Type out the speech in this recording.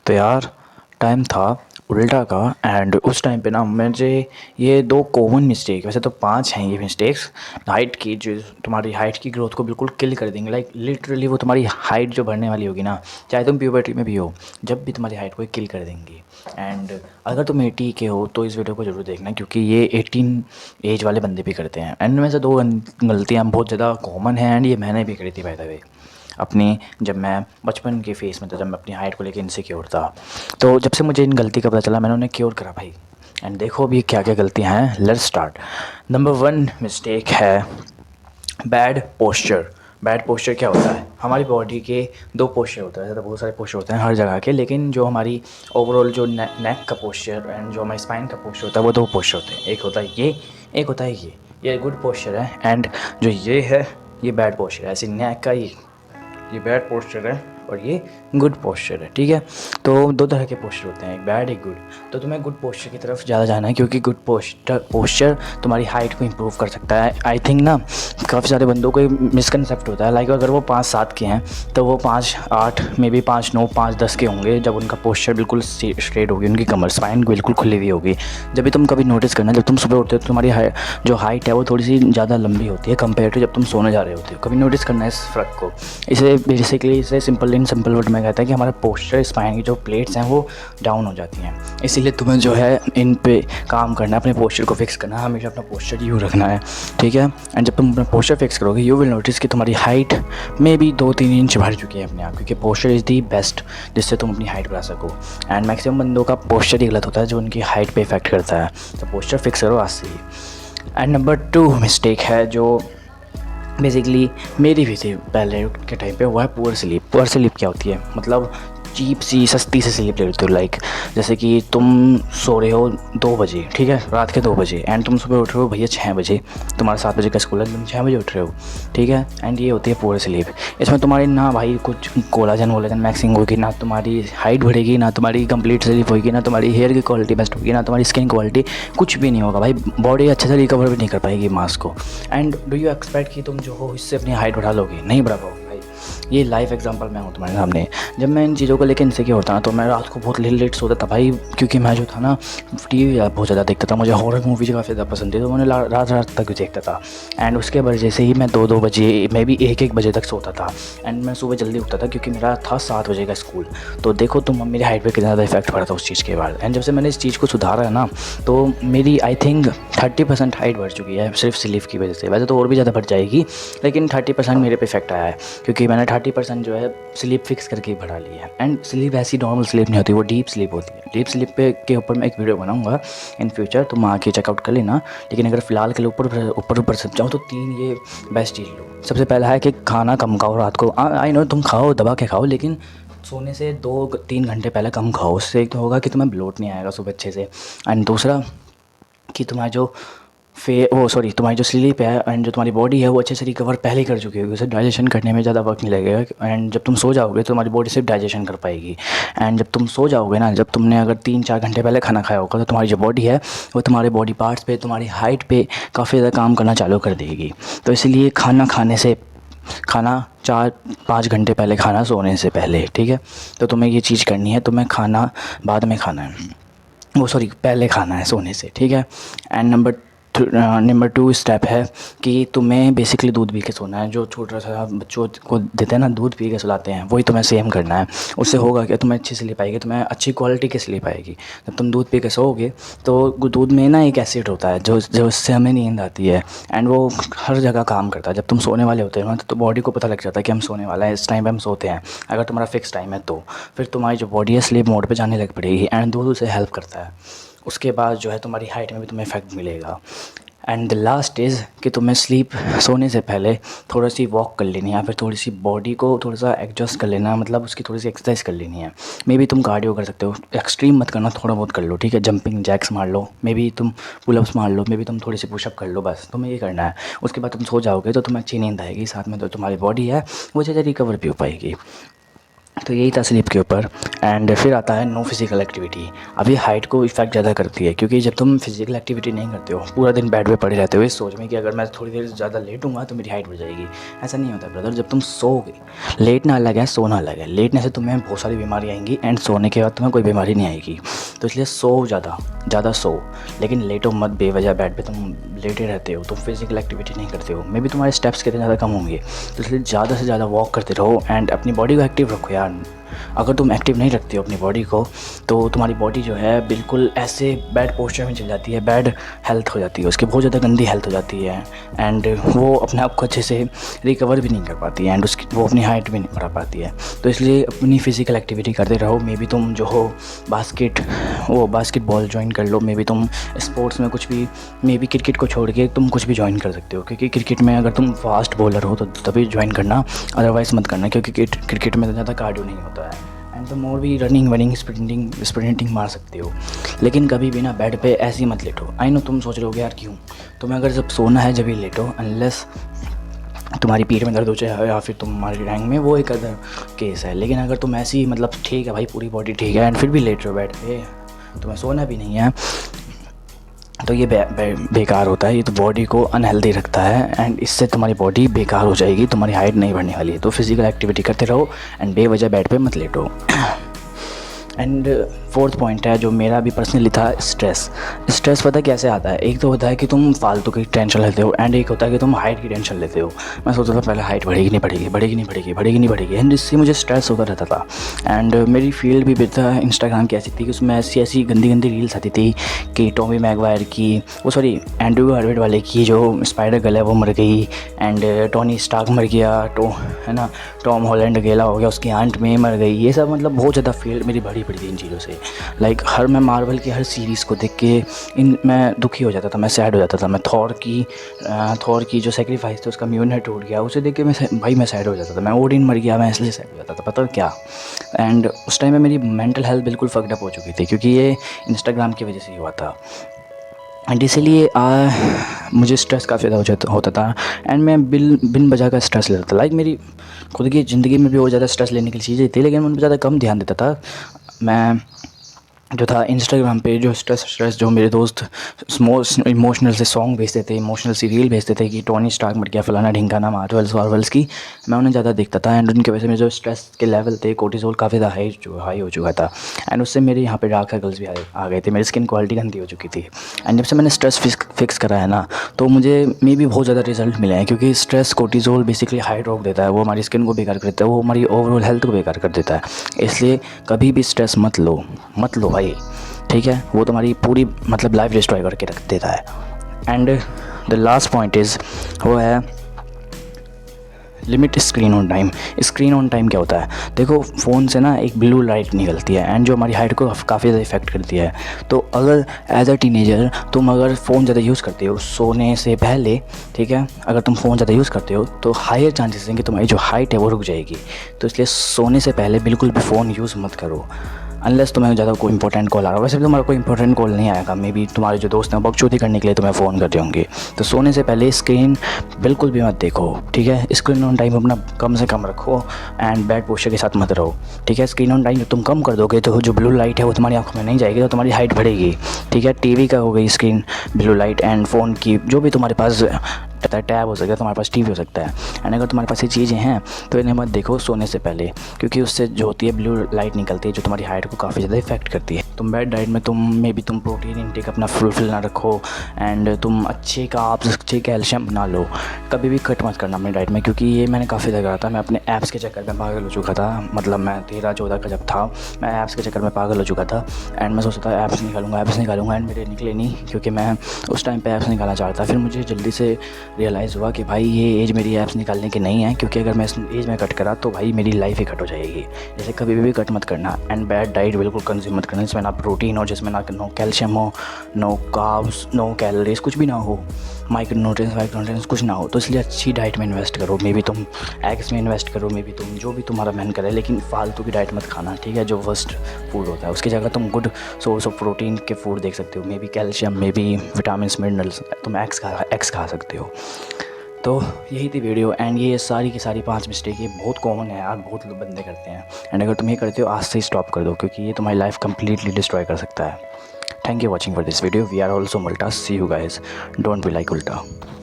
तो यार टाइम था उल्टा का एंड उस टाइम पे ना मुझे ये दो कॉमन मिस्टेक, वैसे तो पांच हैं ये मिस्टेक्स हाइट की, जो तुम्हारी हाइट की ग्रोथ को बिल्कुल किल कर देंगे। लाइक लिटरली वो तुम्हारी हाइट जो बढ़ने वाली होगी ना, चाहे तुम प्यूबर्टी में भी हो, जब भी तुम्हारी हाइट को किल कर देंगी। एंड अगर तुम 80 के हो तो इस वीडियो को ज़रूर देखना, क्योंकि ये 18 एज वाले बंदे भी करते हैं। एंड में से दो गलतियाँ बहुत ज़्यादा कॉमन हैं एंड ये मैंने भी करी थी बाय द वे अपनी, जब मैं बचपन के फेज़ में था, जब मैं अपनी हाइट को लेकर इनसिक्योर था। तो जब से मुझे इन गलती का पता चला मैंने उन्हें क्योर करा भाई। एंड देखो अभी क्या क्या गलतियाँ हैं, लेट्स स्टार्ट। नंबर 1 मिस्टेक है बैड पोस्चर। बैड पोस्चर क्या होता है? हमारी बॉडी के दो पोस्चर होते हैं, ऐसे तो बहुत सारे पोस्चर होते हैं हर जगह के, लेकिन जो हमारी ओवरऑल जो नेक का पोस्चर एंड जो हमारी स्पाइन का पोस्चर होता है वो दो पोस्चर होते हैं। एक होता है ये, एक होता है ये गुड पोस्चर है एंड जो ये है ये बैड पोस्चर है। ऐसे नेक का ये बैड पोस्चर है और ये गुड पोस्चर है, ठीक है। तो दो तरह के पोस्चर होते हैं, एक बैड एक गुड। तो तुम्हें गुड पोस्चर की तरफ ज़्यादा जाना है, क्योंकि गुड पोस्चर तुम्हारी हाइट को इम्प्रूव कर सकता है। आई थिंक ना काफ़ी सारे बंदों को मिसकनसेप्ट होता है, लाइक अगर वो 5-7 के हैं तो वो 5-8 में भी 5-9 5-10 के होंगे जब उनका पोस्चर बिल्कुल स्ट्रेट होगी, उनकी कमर स्पाइन बिल्कुल खुली हुई होगी। जब भी तुम कभी नोटिस करना, जब तुम सुबह उठते हो तो तुम्हारी जो हाइट है वो थोड़ी सी ज़्यादा लंबी होती है कंपेयर टू जब तुम सोने जा रहे होते हो। कभी नोटिस करना है इस फ़र्क को। इसे बेसिकली इसे सिंपल वर्ड में कहता है कि हमारा पोस्चर स्पाइन की जो प्लेट्स हैं वो डाउन हो जाती हैं। इसीलिए तुम्हें जो है इन पे काम करना है, अपने पोस्चर को फिक्स करना है, हमेशा अपना पोस्चर यूँ रखना है, ठीक है। एंड जब तुम अपना पोस्चर फिक्स करोगे यू विल नोटिस कि तुम्हारी हाइट में भी 2-3 इंच बढ़ चुकी है अपने आप, क्योंकि पोस्चर इज़ दी बेस्ट जिससे तुम अपनी हाइट बढ़ा सको। एंड मैक्सिमम बंदों का पोस्चर ही गलत होता है जो उनकी हाइट पे इफेक्ट करता है, तो पोस्चर फिक्स करो आज से ही। एंड नंबर 2 मिस्टेक है जो बेसिकली मेरी भी थी पहले के टाइम पे, वो है पुअर स्लीप। पुअर स्लीप क्या होती है? मतलब चीप सी सस्ती से स्लीप ले लेते हो। लाइक जैसे कि तुम सो रहे हो 2 बजे, ठीक है, रात के 2 बजे, एंड तुम सुबह उठ रहे हो भैया 6 बजे, तुम्हारा 7 बजे का स्कूल है, तुम 6 बजे उठ रहे हो, ठीक है। एंड ये होती है पुअर स्लीप। इसमें तुम्हारी ना भाई कुछ कोलाजन मैक्सिंग होगी, ना तुम्हारी हाइट बढ़ेगी, ना तुम्हारी कंप्लीट स्लीप होगी, ना तुम्हारी हेयर की क्वालिटी बेस्ट होगी, ना तुम्हारी स्किन क्वालिटी, कुछ भी नहीं होगा भाई। बॉडी अच्छे से रिकवर भी नहीं कर पाएगी मास को। एंड डू यू एक्सपेक्ट कि तुम जो हो इससे अपनी हाइट बढ़ा लोगे? नहीं बढ़ा पाओगे भाई। ये लाइफ एग्जांपल मैं हूँ तुम्हारे सामने। जब मैं इन चीज़ों को लेकर इनसिक्योर होता ना तो मैं रात को बहुत लेट सोता था भाई, क्योंकि मैं जो था ना टीवी बहुत ज़्यादा देखता था, मुझे हॉरर मूवीज़ काफ़ी ज़्यादा पसंद थी, तो मैंने रात तक देखता था। एंड उसके वजह से ही मैं 2-2 बजे मैं भी 1-1 बजे तक सोता था। एंड मैं सुबह जल्दी उठता था क्योंकि मेरा था 7 बजे का स्कूल। तो देखो तुम मेरी हाइट पर कितना ज़्यादा इफेक्ट पड़ा था उस चीज़ के बाद। एंड जब से मैंने इस चीज़ को सुधारा है ना तो मेरी आई थिंक 30% हाइट बढ़ चुकी है सिर्फ स्लीप की वजह से। वैसे तो और भी ज़्यादा बढ़ जाएगी, लेकिन 30% मेरे पे इफेक्ट आया है, क्योंकि मैंने 30% जो है स्लीप फिक्स करके बढ़ा ली है। एंड स्लीप ऐसी नॉर्मल स्लीप नहीं होती, वो डीप स्लीप होती है। डीप स्लीप पे के ऊपर मैं एक वीडियो बनाऊंगा इन फ्यूचर, तुम आके चेकआउट कर लेना। लेकिन अगर फ़िलहाल के लिए ऊपर सब जाओ तो 3 ये बेस्ट चीज़ लो। सबसे पहला है कि खाना कम खाओ रात को। आई नो तुम खाओ, दबा के खाओ, लेकिन सोने से 2-3 घंटे पहले कम खाओ। उससे एक तो होगा कि तुम्हें ब्लोट नहीं आएगा सुबह अच्छे से, एंड दूसरा कि तुम्हारा जो तुम्हारी जो स्लीप है एंड जो तुम्हारी बॉडी है वो अच्छे से रिकवर पहले ही कर चुकी होगी, उसे डाइजेशन करने में ज़्यादा वक्त नहीं लगेगा। एंड जब तुम सो जाओगे तो तुम्हारी बॉडी सिर्फ डाइजेशन कर पाएगी। एंड जब तुम सो जाओगे ना, जब तुमने अगर 3-4 घंटे पहले खाना खाया होगा, तो तुम्हारी जो बॉडी है वो तुम्हारे बॉडी पार्ट्स पे, तुम्हारी हाइट पे काफ़ी ज़्यादा काम करना चालू कर देगी। तो इसलिए खाना 4-5 घंटे पहले खाना, सोने से पहले, ठीक है। तो तुम्हें ये चीज़ करनी है, तुम्हें खाना बाद में खाना है, पहले खाना है सोने से, ठीक है। एंड नंबर 2 स्टेप है कि तुम्हें बेसिकली दूध पी के सोना है। जो छोटा सा बच्चों को देते हैं ना, दूध पी के सुलाते हैं, वही तुम्हें सेम करना है। उससे होगा कि तुम्हें अच्छी स्लीप आएगी, तुम्हें अच्छी क्वालिटी की स्लीप आएगी। जब तुम दूध पी के सोओगे तो दूध में ना एक एसिड होता है जो उससे हमें नींद आती है, एंड वो हर जगह काम करता है। जब तुम सोने वाले होते हो ना तो बॉडी को पता लग जाता है कि हम सोने वाला है, इस टाइम पर हम सोते हैं। अगर तुम्हारा फिक्स टाइम है तो फिर तुम्हारी जो बॉडी है स्लीप मोड पर जाने लग पड़ेगी, एंड दूध उसे हेल्प करता है। उसके बाद जो है तुम्हारी हाइट में भी तुम्हें इफेक्ट मिलेगा। एंड द लास्ट इज़ कि तुम्हें सोने से पहले थोड़ी सी वॉक कर लेनी है, या फिर थोड़ी सी बॉडी को थोड़ा सा एडजस्ट कर लेना, मतलब उसकी थोड़ी सी एक्सरसाइज कर लेनी है। मे बी तुम कार्डियो कर सकते हो, एक्सट्रीम मत करना, थोड़ा बहुत कर लो, ठीक है। जंपिंग जैक्स मार लो, मे बी तुम पुलअप्स मार लो, मे बी तुम थोड़ी सी पुशअप कर लो, बस तुम्हें ये करना है। उसके बाद तुम सो जाओगे तो तुम्हें अच्छी नींद आएगी, साथ में तो तुम्हारी बॉडी है वो अच्छे से रिकवर भी हो पाएगी। तो यही था स्लीप के ऊपर। एंड फिर आता है नो फिजिकल एक्टिविटी। अब ये हाइट को इफ़ेक्ट ज़्यादा करती है, क्योंकि जब तुम फिजिकल एक्टिविटी नहीं करते हो, पूरा दिन बेड पे पड़े रहते हो इस सोच में कि अगर मैं थोड़ी देर ज़्यादा लेटूंगा तो मेरी हाइट बढ़ जाएगी। ऐसा नहीं होता ब्रदर। जब तुम सोओगे, लेटना अलग है, सोना अलग है। लेटने से तुम्हें बहुत सारी बीमारी आएंगी एंड सोने के बाद तुम्हें कोई बीमारी नहीं आएगी। तो इसलिए सो ज़्यादा सो, लेकिन लेटो मत बेवजह बेड पे। तुम लेटे रहते हो, तुम फिजिकल एक्टिविटी नहीं करते हो, मे बी तुम्हारे स्टेप्स कितने ज़्यादा कम होंगे। तो इसलिए ज़्यादा से ज़्यादा वॉक करते रहो एंड अपनी बॉडी को एक्टिव रखो यार। अगर तुम एक्टिव नहीं रखते हो अपनी बॉडी को, तो तुम्हारी बॉडी जो है बिल्कुल ऐसे बैड पोस्चर में चल जाती है, बैड हेल्थ हो जाती है, उसकी बहुत ज़्यादा गंदी हेल्थ हो जाती है एंड वो अपने आप को अच्छे से रिकवर भी नहीं कर पाती है एंड उसकी वो अपनी हाइट भी नहीं बढ़ा पाती है। तो इसलिए अपनी फ़िज़िकल एक्टिविटी करते रहो। मे बी तुम जो हो बास्केटबॉल ज्वाइन कर लो, मे बी तुम स्पोर्ट्स में कुछ भी, मे बी क्रिकेट को छोड़ के तुम कुछ भी ज्वाइन कर सकते हो, क्योंकि क्रिकेट में अगर तुम फास्ट बॉलर हो तो तभी ज्वाइन करना, अदरवाइज़ मत करना, क्योंकि क्रिकेट में तो ज़्यादा कार्डियो नहीं होता है एंड तुम और भी रनिंग स्प्रिंटिंग मार सकते हो। लेकिन कभी भी ना बेड पे ऐसे ही मत लेटो। आई नो तुम सोच रहे हो यार क्यों, तुम्हें अगर जब सोना है जब ही लेटो, अनलेस तुम्हारी पीठ में दर्द हो जाए या फिर तुम्हारी रैंक में, वो एक अदर केस है। लेकिन अगर तुम ऐसी मतलब ठीक है भाई, पूरी बॉडी ठीक है एंड फिर भी लेट रहे हो बेड पे, तुम्हें सोना भी नहीं है, तो ये बेकार होता है। ये तो बॉडी को अनहेल्दी रखता है एंड इससे तुम्हारी बॉडी बेकार हो जाएगी, तुम्हारी हाइट नहीं बढ़ने वाली है। तो फिजिकल एक्टिविटी करते रहो एंड बेवजह बेड पे मत लेटो। एंड फोर्थ पॉइंट है जो मेरा भी पर्सनली था, स्ट्रेस पता कैसे आता है। एक तो होता है कि तुम फालतू की टेंशन लेते हो एंड एक होता है कि तुम हाइट की टेंशन लेते हो। मैं सोचता था पहले हाइट बढ़ेगी नहीं बढ़ेगी एंड इससे मुझे स्ट्रेस होता रहता था। एंड मेरी फील्ड भी बेहतर इंस्टाग्राम की ऐसी थी कि उसमें ऐसी गंदी रील्स आती थी कि टॉमी मैगवायर की, वो सॉरी एंड्रयू गारफील्ड वाले की जो स्पाइडर गर्ल है वो मर गई एंड टोनी स्टार्क मर गया, है ना, टॉम हॉलैंड अकेला हो गया, उसकी आंट में मर गई। ये सब मतलब बहुत ज़्यादा फील्ड मेरी भरी पड़ी थी इन चीज़ों से। लाइक मैं मार्वल की हर सीरीज़ को देख के मैं दुखी हो जाता था, मैं सैड हो जाता था। मैं थॉर की जो सेक्रीफाइस थी, उसका म्यूनर टूट गया, उसे देख के मैं सैड हो जाता था। मैं ओडिन मर गया, मैं इसलिए सैड हो जाता था, पता क्या। एंड उस टाइम में मेरी मेंटल हेल्थ बिल्कुल फक्ड अप हो चुकी थी, क्योंकि ये इंस्टाग्राम की वजह से ही हुआ था। एंड इसीलिए मुझे स्ट्रेस काफ़ी ज़्यादा होता था एंड मैं बिन वजह का स्ट्रेस लेता था। लाइक मेरी खुद की ज़िंदगी में भी बहुत ज़्यादा स्ट्रेस लेने की चीज़ें थी, लेकिन मैं उन पर ज़्यादा कम ध्यान देता था। मैं जो था इंस्टाग्राम पे जो स्ट्रेस जो मेरे दोस्त इमोशनल से सॉन्ग भेजते थे, इमोशनल सी रील भेजते थे कि टोनी स्टार्क मर गया, फलाना ढिंकाना, मार्वल्स की, मैं उन्हें ज़्यादा देखता था एंड उनकी वजह से मेरे जो स्ट्रेस के लेवल थे, कोर्टिसोल काफ़ी ज़्यादा हाई हो चुका था एंड उससे मेरे यहाँ पे डार्क सर्कल्स भी आ गए थे, मेरी स्किन क्वालिटी गंदी हो चुकी थी। एंड जब से मैंने स्ट्रेस फिक्स करा है ना, तो मुझे मे भी बहुत ज़्यादा रिजल्ट मिले हैं, क्योंकि स्ट्रेस कोर्टिसोल बेसिकली हाई रोक देता है, वो हमारी स्किन को बेकार कर देता है, वो हमारी ओवरऑल हेल्थ को बेकार कर देता है। इसलिए कभी भी स्ट्रेस मत लो भाई, ठीक है। वो तुम्हारी पूरी मतलब लाइफ डिस्ट्रॉय करके रख देता है। And the last point is वो है limit screen on time. Screen on time क्या होता है, देखो फ़ोन से ना एक ब्लू लाइट निकलती है एंड जो हमारी हाइट को काफ़ी ज़्यादा इफेक्ट करती है। तो अगर एज अ टीनेजर तुम अगर फ़ोन ज़्यादा यूज़ करते हो सोने से पहले, ठीक है, अगर तुम फ़ोन ज़्यादा यूज़ करते हो तो हायर चांसेस हैं कि तुम्हारी जो हाइट है वो रुक जाएगी। तो इसलिए सोने से पहले बिल्कुल भी फ़ोन यूज़ मत करो, अनलेस तुम्हें ज़्यादा कोई इंपॉर्टेंट कॉल आ रहा है। वैसे भी तुम्हारा कोई इंपॉर्टेंट कॉल नहीं आएगा, मे बी तुम्हारे जो दोस्त हैं बकचोदी करने के लिए तुम्हें फ़ोन करते होंगे। तो सोने से पहले स्क्रीन बिल्कुल भी मत देखो, ठीक है। स्क्रीन ऑन टाइम अपना कम से कम रखो एंड बैड पोस्चर के साथ मत रहो, ठीक है। स्क्रीन ऑन टाइम जब तुम कम कर दोगे तो जो ब्लू लाइट है वो तुम्हारी आंखों में नहीं जाएगी, तो तुम्हारी हाइट बढ़ेगी, ठीक है। टीवी का हो गई screen blue light and phone की जो भी तुम्हारे पास टैब हो सकता है, तुम्हारे पास टीवी हो सकता है एंड अगर तुम्हारे पास ये चीज़ें हैं तो इन्हें मत देखो सोने से पहले, क्योंकि उससे जो होती है ब्लू लाइट निकलती है जो तुम्हारी हाइट को काफ़ी ज़्यादा इफेक्ट करती है। तुम बेड डाइट में तुम प्रोटीन इंटेक अपना फुलफिल ना रखो एंड तुम अच्छे कार्ब्स अच्छे कैल्शियम बना लो। कभी भी कट मत करना अपनी डाइट में, क्योंकि ये मैंने काफ़ी जगह था। मैं अपने ऐप्स के चक्कर में पागल हो चुका था, मतलब मैं 13-14 का जब था मैं ऐप्स के चक्कर में पागल हो चुका था एंड मैं सोचता था ऐप्स निकालूंगा एंड मेरे निकले नहीं, क्योंकि मैं उस टाइम पे ऐप्स निकालना चाहता था। फिर मुझे जल्दी से रियलाइज़ हुआ कि भाई ये एज मेरी ऐप्स निकालने की नहीं है, क्योंकि अगर मैं इस एज में कट करा तो भाई मेरी लाइफ ही कट हो जाएगी। जैसे कभी भी कट मत करना एंड बैड डाइट बिल्कुल कंज्यूम मत करना जिसमें ना प्रोटीन हो, जिसमें ना नो कैल्शियम हो, नो कार्ब्स, नो कैलोरीज, कुछ भी ना हो, माइक्रोन्यूट्रिएंट्स कुछ ना हो। तो इसलिए अच्छी डाइट में इन्वेस्ट करो, मे बी तुम एग्स में इन्वेस्ट करो, मे बी तुम जो भी तुम्हारा मन करे, लेकिन फालतू की डाइट मत खाना, ठीक है, जो वर्स्ट फूड होता है। उसकी जगह तुम गुड सोर्स ऑफ प्रोटीन के फूड देख सकते हो, may be calcium, may be vitamin minerals, तुम एग्स खा सकते हो। तो यही थी वीडियो एंड ये सारी की सारी 5 मिस्टेक ये बहुत कॉमन है यार, बहुत लोग बंदे करते हैं। एंड अगर तुम ये करते हो आज से ही स्टॉप कर दो, क्योंकि ये तुम्हारी लाइफ कंप्लीटली डिस्ट्रॉय कर सकता है। Thank you watching for this video. We are also मुल्टा। See you guys. Don't be like उल्टा।